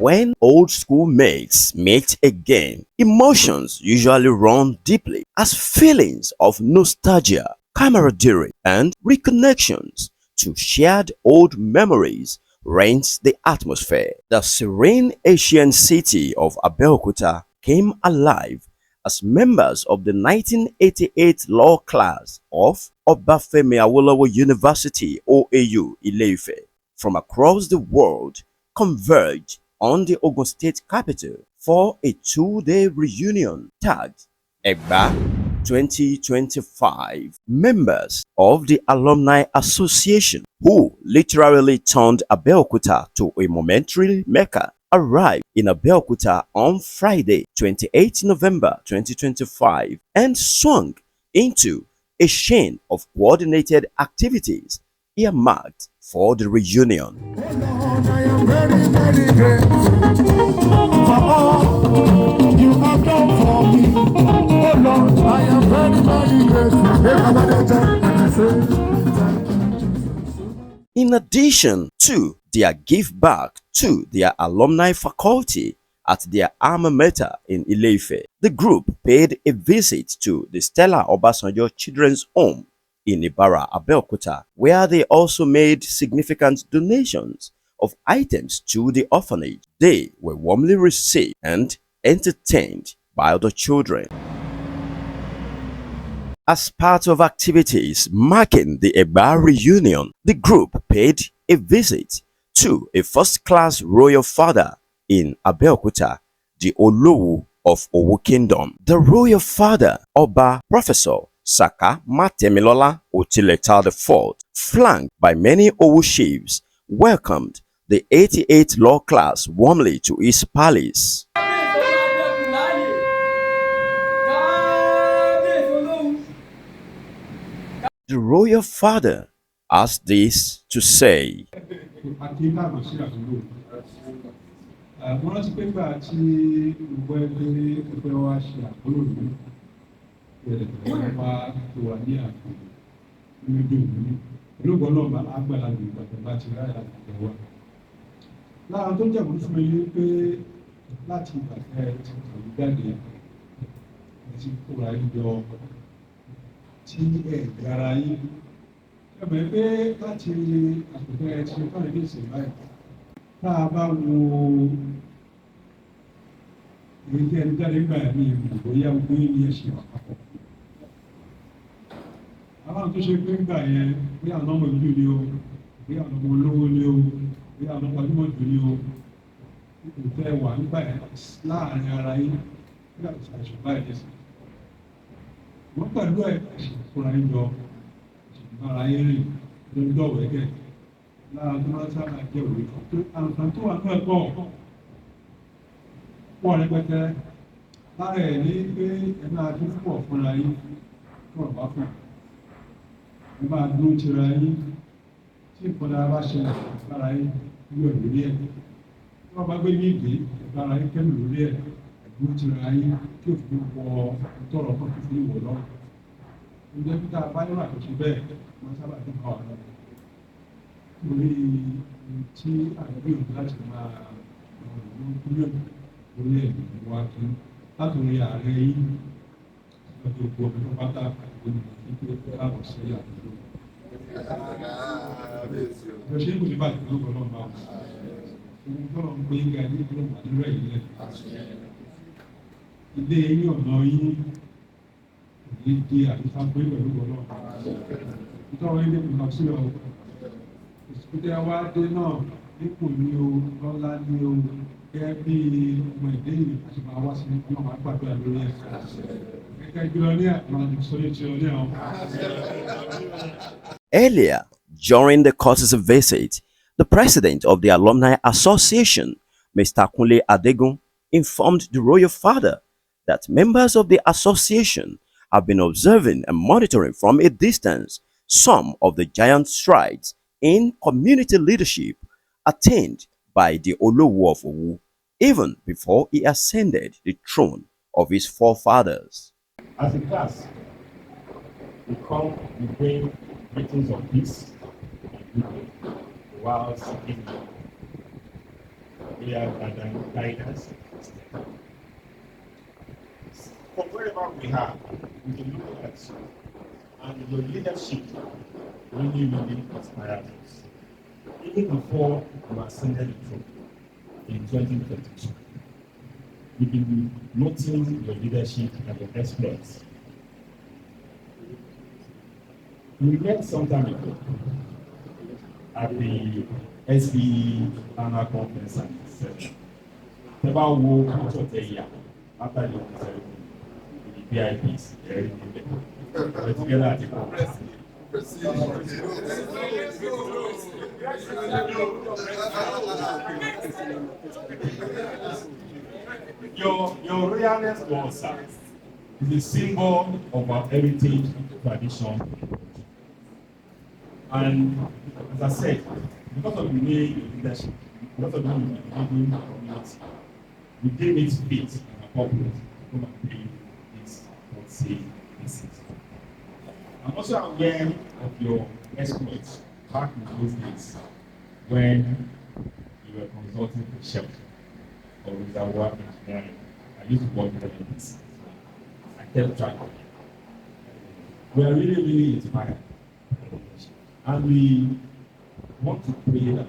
When old schoolmates meet again, emotions usually run deeply as feelings of nostalgia, camaraderie, and reconnections to shared old memories rent the atmosphere. The serene Asian city of Abeokuta came alive as members of the 1988 law class of Obafemi Awolowo University O.A.U. Ile Ife from across the world converged on the Ogun State capital for a two-day reunion tagged Egba 2025. Members of the Alumni Association, who literally turned Abeokuta to a momentary mecca, arrived in Abeokuta on Friday, 28 November 2025, and swung into a chain of coordinated activities earmarked for the reunion. I am very, very grateful for all you have done for me. Oh Lord, I am very, very grateful. In addition to their give back to their alumni faculty at their alma mater in Ile Ife, the group paid a visit to the Stella Obasanjo Children's Home in Ibara, Abeokuta, where they also made significant donations of items to the orphanage. They were warmly received and entertained by the children. As part of activities marking the Egba reunion, the group paid a visit to a first-class royal father in Abeokuta, the O.A.U of O.A.U Kingdom. The royal father, Oba Professor Saka Matemilola Otileta IV, flanked by many O.A.U chiefs, welcomed the 88 law class warmly to his palace. The royal father has this to say. Tí ẹ̀gára yín ẹ̀mọ̀ pé láti àpẹẹrẹ ẹ̀tí fún ẹ̀dẹ́ ìsìn báyìí tá a bá wo èyí tí ẹni jáde gbà ní ìgbò yá gbogbo yín ní ẹ̀ṣin àpapọ̀. Àwọn tó ṣe pé gbà yẹn bí àwọn ọmọ ìlú ni o, bí àwọn ọmọ olówó ni o, bí àwọn ọmọ gbajúmọ̀ jù ni o, ìfẹ́ wà nígbà yẹn láàrin ara yín bí àwọn ìṣàṣùn báyìí lẹ́sìn. Wọ́n pẹ̀lú ẹ̀ fúnra ń jọ ara yẹn rìn lórí dọ̀wọ́ ẹ̀kẹ́ lára tó máa sábà jẹ́ òwe tó àǹfààní tó wà ní ẹ̀kọ́ pọ̀ rẹpẹtẹ lára ẹ̀ ní pé ẹ máa dún pọ̀ fúnra yín fún ọ̀bá fún ẹ máa dún tira yín tí ìpọ́nà bá ṣẹlẹ̀ lára yín yóò lórí ẹ̀ tí wọ́n bá gbé ní ìdí lára yín kẹ́lù lórí ẹ̀ ẹ̀dún tira yín kí òfin wọ tọrọ kan tó fi wò lọ. Ǹjẹ́ bí tá a bá yọ̀rọ̀ àtúnṣe bẹ́ẹ̀ wọ́n sábà tó bá wà lọ. Lórí tí àgbẹ̀ òkú láti máa yọ̀ lórí ẹ̀mí wa kí látòrí ààrẹ yìí lọ́dọ̀ òkú ọmọ pátá àti ìpínlẹ̀ láàbọ̀ sí àdúgbò. Ìjọsìn kò ní bàtí lóko náà máa wà. Ohun tó ń gbé ga ní ìlú àdúrà yìí lẹ̀. Ilé yín ọ̀nà yín di àdúgbò pẹ̀lú ọ̀nà. Ìtọ́wọ́ ilé kò lọ sílẹ̀ o. Ìsìnkútẹ́ wa dé náà nípò ní o, lọ́lá ní o, gẹ́gẹ́ bí ọmọ ìdé ìlú àti máa wá sí ọmọ máa gbàgbé lórí ẹ̀. Gẹ́gẹ́ bí ọlẹ́ àwọn àdìsọ́lé ti ọlẹ́ àwọn. Earlier, during the courtesy visit, the president of the Alumni Association, Mr. Kunle Adegun, informed the royal father that members of the association have been observing and monitoring from a distance some of the giant strides in community leadership attained by the O.A.U of O.A.U even before he ascended the throne of his forefathers. As a class, we come, we bring greetings of peace while seeking We have guidance. From wherever we are, we can look at you. And your leadership really, really inspires us. Even before you ascended the throne in 2022, we've been noting your leadership and your exploits. We met some time ago at the SB annual conference and session. About wo culture tell after the ceremony, the VIPs, everything there. We're together at the conference. Your royalness to us is a symbol of our heritage, tradition, and as I said, because of the way you leadership, because of the way you leading the community, we deem it fit and appropriate to come and pay this policy visit. I'm also aware of your exploits back in those days when you were consulting for shelter or reservoir engineering. I used to work with this. I kept track of it. We are really, really inspired. And we want to pray that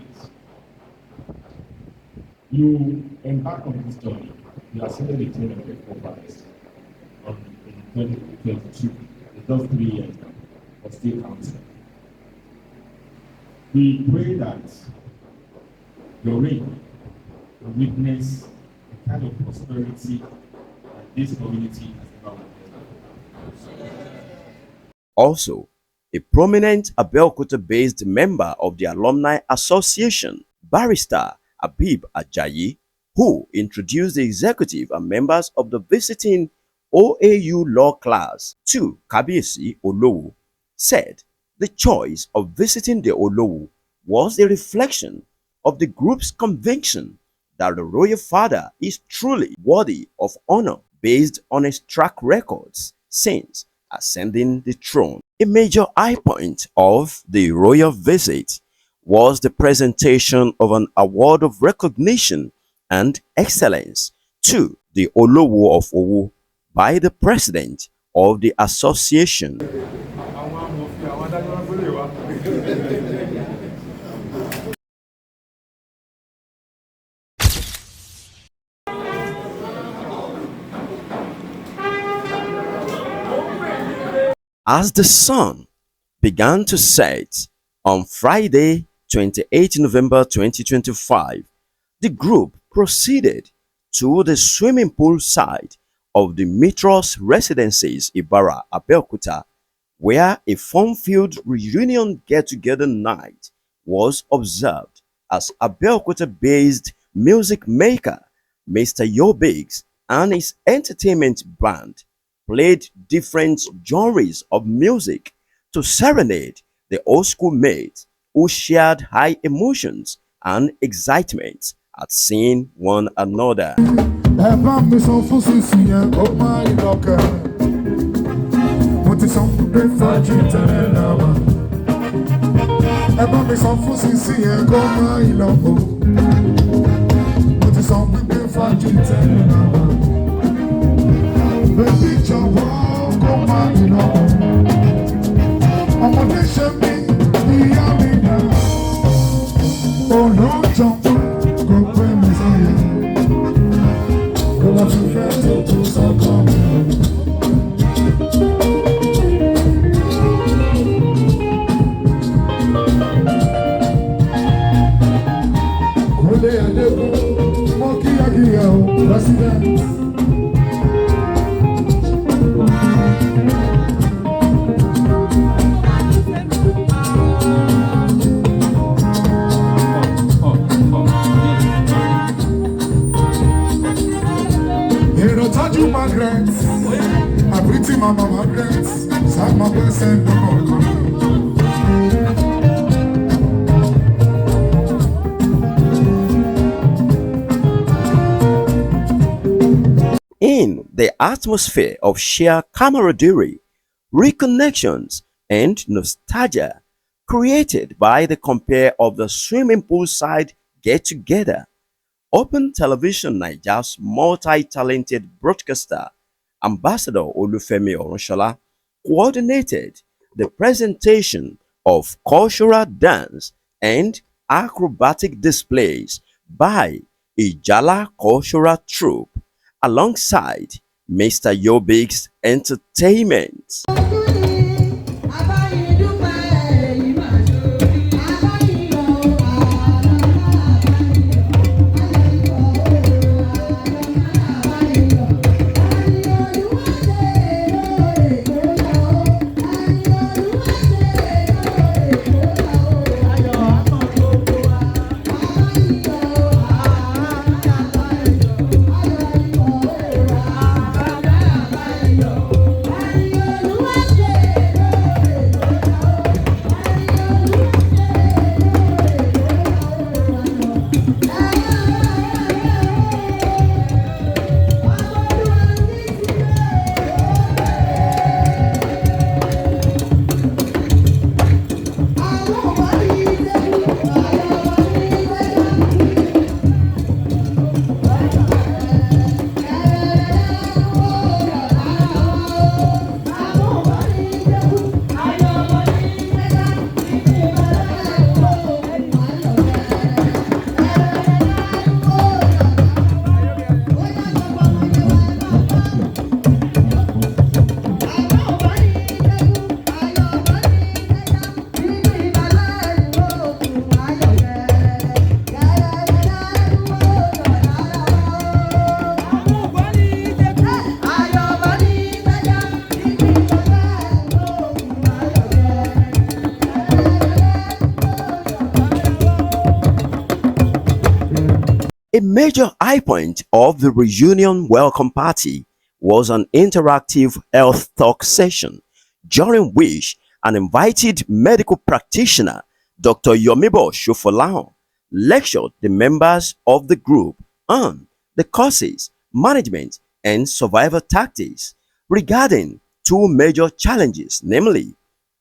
you embark on this journey. You are still the train of the forefathers in 2022. It's just 3 years now, but still counting. We pray that your reign will witness the kind of prosperity that this community has ever witnessed. Also, a prominent Abeokuta-based member of the Alumni Association, Barrister Habib Ajayi, who introduced the executive and members of the visiting O.A.U law class to Kabiyesi O.A.U, said the choice of visiting the O.A.U was a reflection of the group's conviction that the royal father is truly worthy of honor based on his track records since ascending the throne. A major high point of the royal visit was the presentation of an award of recognition and excellence to the O.A.U of O.A.U by the president of the association. As the sun began to set on Friday, 28 November 2025, the group proceeded to the swimming pool side of the Mitros Residences Ibara, Abeokuta, where a fun-filled reunion get-together night was observed as Abeokuta-based music maker Mr. Yobiggs and his entertainment band played different genres of music to serenade the old school mates who shared high emotions and excitement at seeing one another. In the atmosphere of sheer camaraderie, reconnections, and nostalgia created by the compare of the swimming pool side get-together, Open Television Nigeria's multi-talented broadcaster, Ambassador Olufemi Oronshola, coordinated the presentation of cultural dance and acrobatic displays by Ijala Cultural Troupe alongside Mr. Yobig's entertainment. A major high point of the reunion welcome party was an interactive health talk session, during which an invited medical practitioner, Dr. Yomibo Shofolahan, lectured the members of the group on the causes, management, and survival tactics regarding two major challenges, namely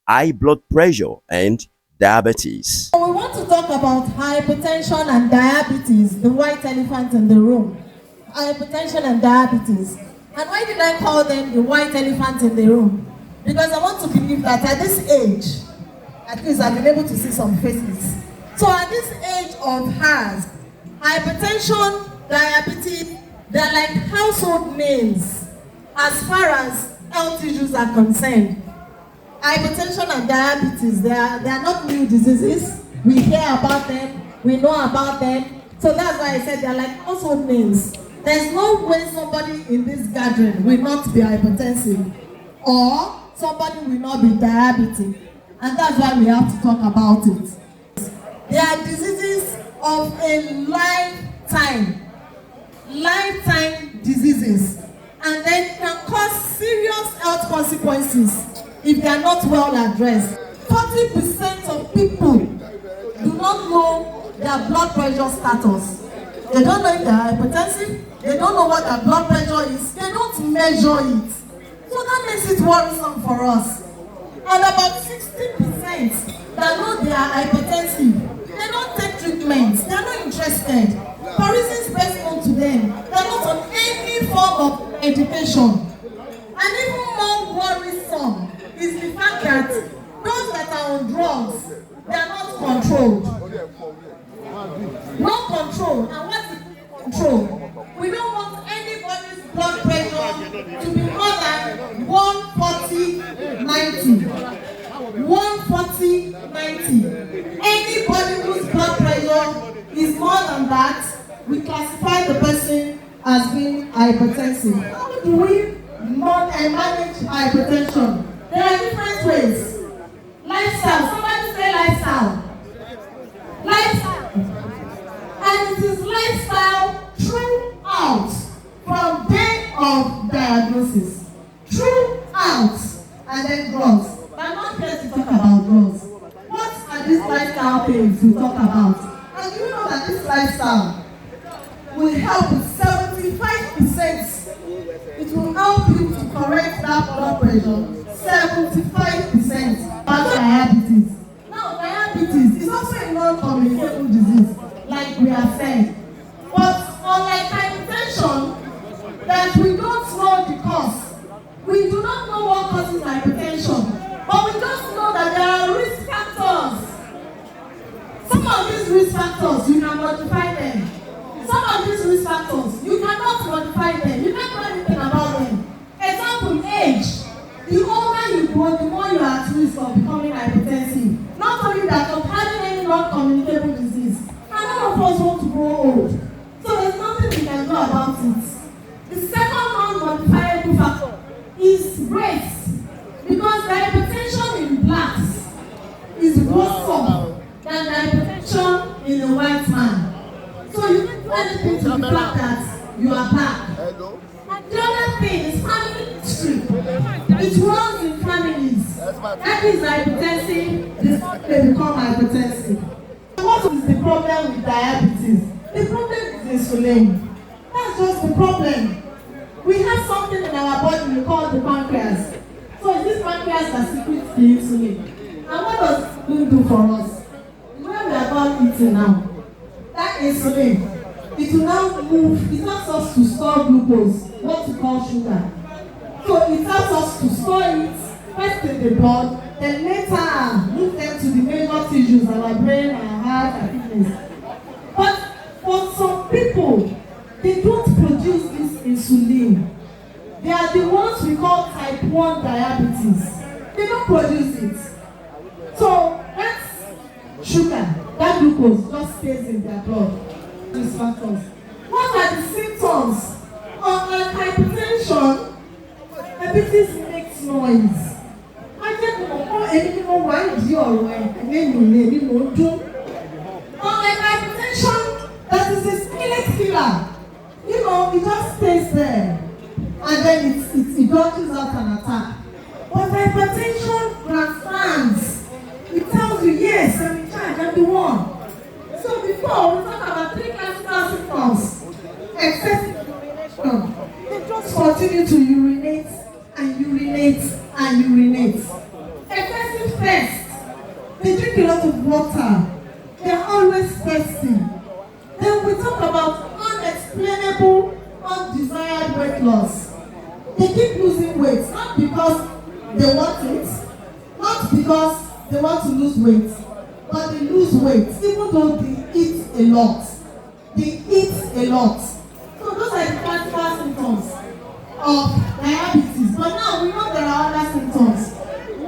high blood pressure and diabetes. We want to talk about hypertension and diabetes, the white elephant in the room. Hypertension and diabetes. And why did I call them the white elephant in the room? Because I want to believe that at this age, at least I've been able to see some faces. So at this age of hers, hypertension, diabetes, they're like household names as far as health issues are concerned. Hypertension and diabetes, they are not new diseases. We hear about them, we know about them. So that's why I said they are like household names. There's no way somebody in this gathering will not be hypertensive or somebody will not be diabetic. And that's why we have to talk about it. They are diseases of a lifetime diseases, and they can cause serious health consequences if they are not well addressed. 40% of people do not know their blood pressure status. They don't know if they are hypertensive, they don't know what their blood pressure is, they don't measure it. So that makes it worrisome for us. And about 60% that know they are hypertensive, they don't take treatment, they are not interested. For reasons best known to them, they are not on any form of education. And even more worrisome is the fact that those that are on drugs, they are not controlled. No control. And what is control? We don't want anybody's blood pressure to be more than 140/90. 140/90. Anybody whose blood pressure is more than that, we classify the person as being hypertensive. How do we manage hypertension? There are different ways. Lifestyle. Somebody say lifestyle. Lifestyle. And it is lifestyle throughout, from day of diagnosis. Throughout. And then drugs. I'm not here to talk about drugs. What are these lifestyle things we talk about? And you know that this lifestyle will help with 75%. It will help you to correct that blood pressure. 75%. About diabetes. Now, diabetes is also a non-communicable disease, like we are saying. But you are back. And the other thing is family history. It runs in families. That is hypertensive, the son may become hypertensive. What is the problem with diabetes? The problem is insulin. That's just the problem. We have something in our body we call the pancreas. So it's this pancreas that secretes the insulin. And what does insulin do for us? Where we are about eating now, that insulin, it will now move, it helps us to store glucose, what we call sugar. So it helps us to store it first in the blood, then later move them to the major tissues, our brain, our heart, our kidneys. But for some people, they don't produce this insulin. They are the ones we call type 1 diabetes. They don't produce it. So that's sugar, that glucose just stays in their blood. These factors. What are the symptoms of hypertension? Diabetes makes noise. Unlike hypertension, that is a silent killer. You know, it just stays there. And then it dodges out an attack. But hypertension transforms. It tells you, yes, I'm in charge, I'm the one. So before, we talk about 3 classical symptoms. Excessive urination. They just continue to urinate and urinate and urinate. Excessive thirst. They drink a lot of water. They're always thirsty. Then we talk about unexplainable, undesired weight loss. They keep losing weight, not because they want it, not because they want to lose weight, but they lose weight even though they eat a lot. They eat a lot. So those are the classical symptoms of diabetes. But now we know there are other symptoms.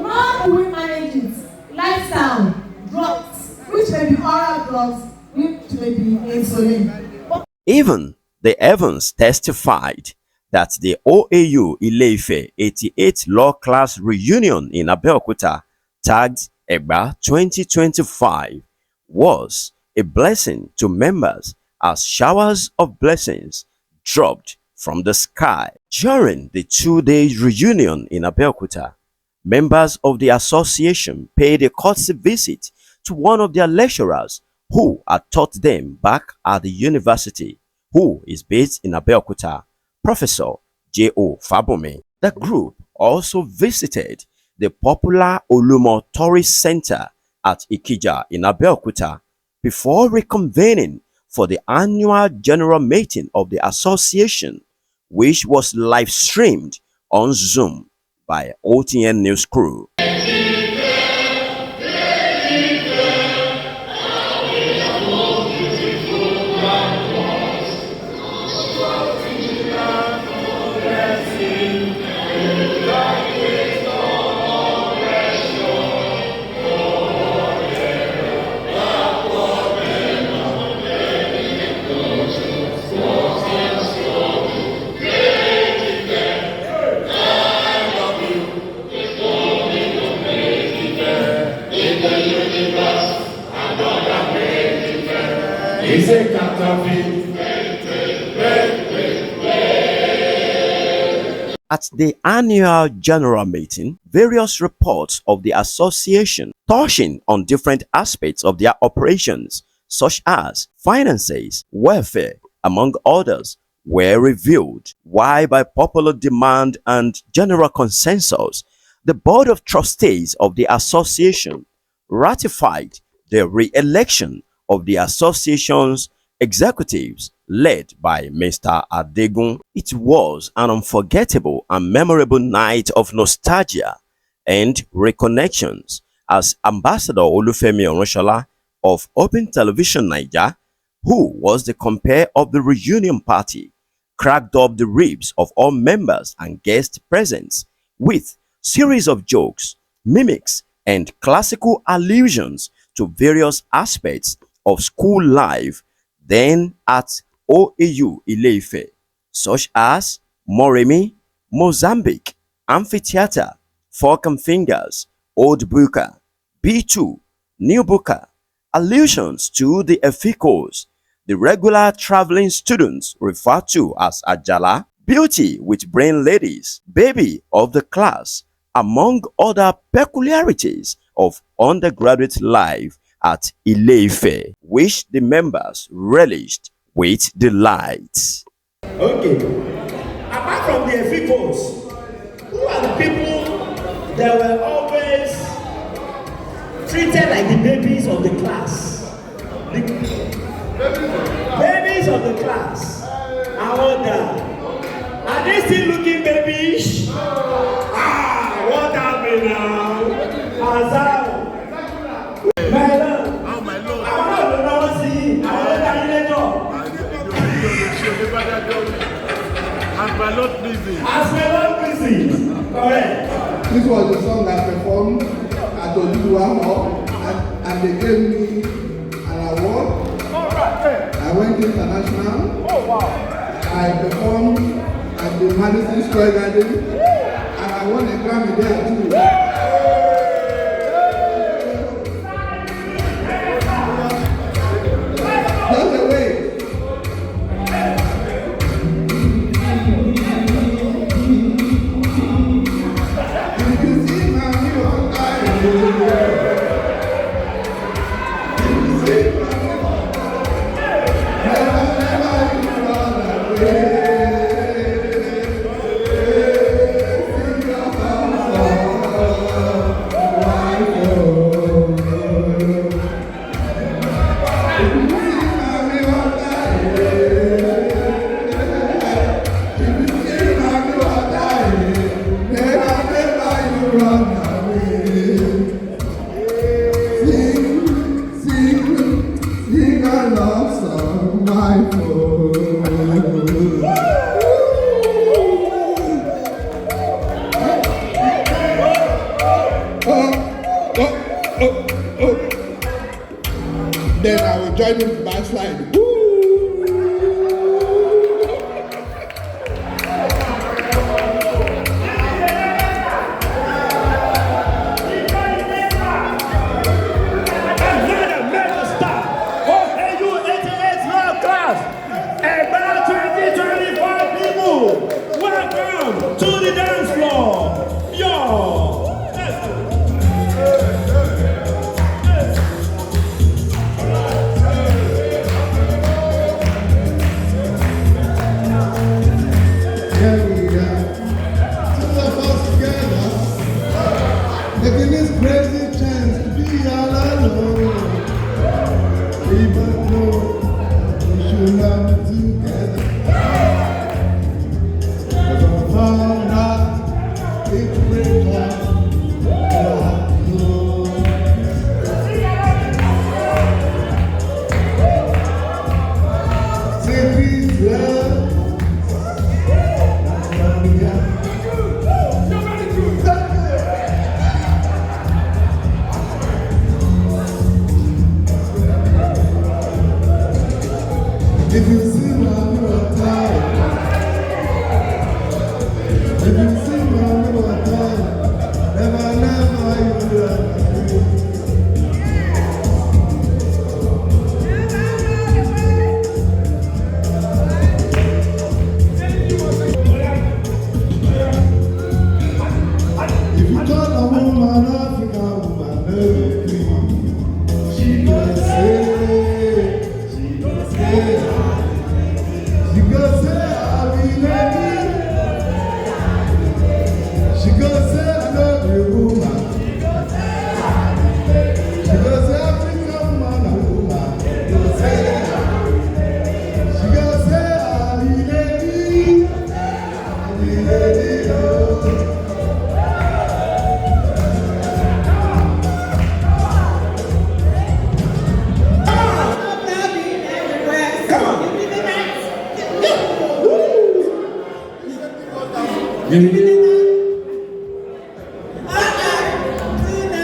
How do we manage it? Lifestyle, drugs, which may be oral drugs, which may be insulin. Even the Evans testified that the O.A.U. Ile Ife 88 Law Class Reunion in Abeokuta, tagged Egba 2025, was a blessing to members as showers of blessings dropped from the sky. During the 2-day reunion in Abeokuta, members of the association paid a courtesy visit to one of their lecturers who had taught them back at the university, who is based in Abeokuta, Professor J.O. Fabome. The group also visited the popular Olumo Tourist Center at Ikija in Abeokuta before reconvening for the annual general meeting of the association, which was live streamed on Zoom by OTN News crew. At the annual general meeting, various reports of the association touching on different aspects of their operations, such as finances, welfare, among others, were reviewed, while by popular demand and general consensus, the Board of Trustees of the association ratified the re-election of the association's executives led by Mr. Adegun. It was an unforgettable and memorable night of nostalgia and reconnections as Ambassador Olufemi Oronshola of Open Television Naija, who was the compere of the reunion party, cracked up the ribs of all members and guests present with series of jokes, mimics, and classical allusions to various aspects of school life then at O.A.U. Ile Ife, such as Moremi, Mozambique, Amphitheater, Fork and Fingers, Old Buka, B2, New Buka, allusions to the Eficos, the regular traveling students referred to as Ajala, beauty with brain ladies, baby of the class, among other peculiarities of undergraduate life at Ile Ife, which the members relished with delight. Okay. Apart from the Efikos, who are the people that were always treated like the babies of the class? The babies of the class. How old are they still looking babish? What happened now? Azal. My lord. Oh, my lord. I want to know see. I want to As my Lord pleases. As my Lord pleases. Correct. This was the song I performed at O.A.U, and they gave me an award. I went international. Oh, wow. I performed at the Madison Square Garden, and I won a Grammy there too. Just the way. Then I will join him to backslide. O.A.U 88 Law Class. About 20-24 people. Welcome to the dance floor. Yo. Here we are, two of us together, making this crazy chance to be all alone. We both know we should not be together. But I'm found out it's break up. Secret love. If you see my little time, if you see my little time, never you will. If you call a woman African woman, she can say. She go say I be lady. She go say I love you woman. She go say African man a woman. She go say I be lady. I be lady oh.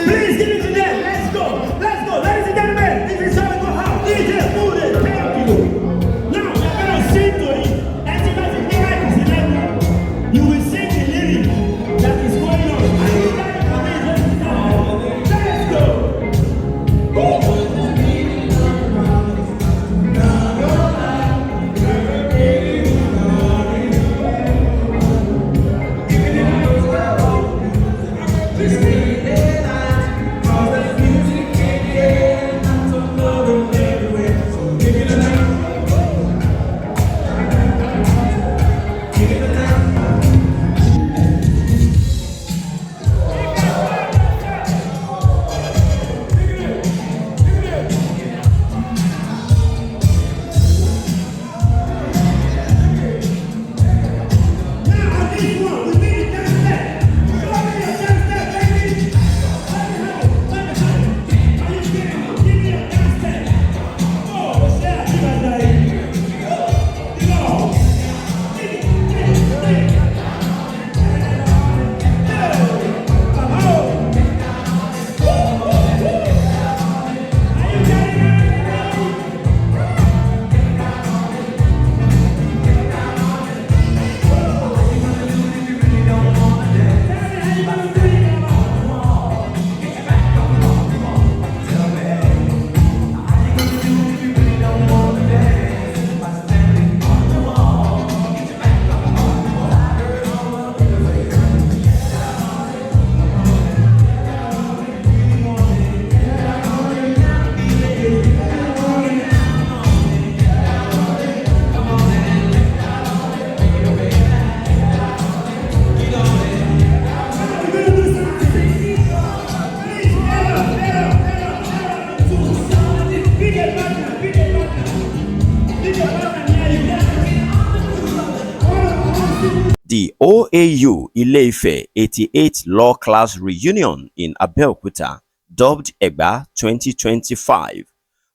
Please give it to them. Let's go. Let's go. Ladies and gentlemen, this is how we go out. DJ, move it. Thank you. Now, we're going to sing to it. As you guys are here, you will sing the lyric that is going on. Are you guys coming? Let's go. The O.A.U. Ile Ife 88 Law Class Reunion in Abeokuta, dubbed Egba 2025,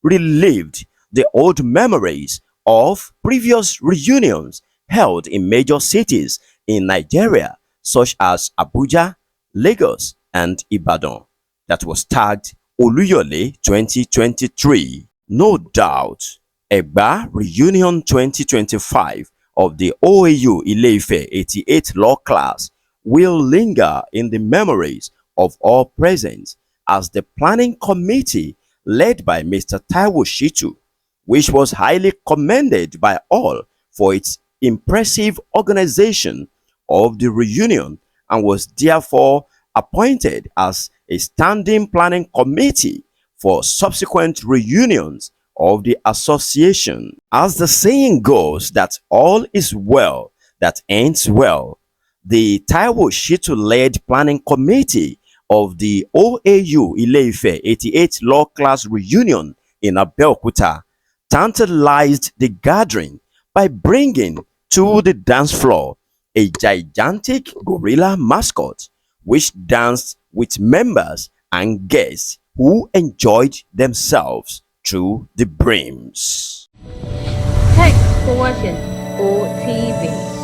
relived the old memories of previous reunions held in major cities in Nigeria such as Abuja, Lagos, and Ibadan, that was tagged Oluyole 2023. No doubt, Egba Reunion 2025 of the O.A.U. Ile Ife 88 Law Class will linger in the memories of all present as the planning committee led by Mr. Taiwo Shitu, which was highly commended by all for its impressive organization of the reunion and was therefore appointed as a standing planning committee for subsequent reunions of the association. As the saying goes, that all is well that ends well, the Taiwo Shitu-led planning committee of the O.A.U. Ile Ife 88 Law Class Reunion in Abeokuta tantalized the gathering by bringing to the dance floor a gigantic gorilla mascot, which danced with members and guests who enjoyed themselves to the brims. Thanks for watching OTV.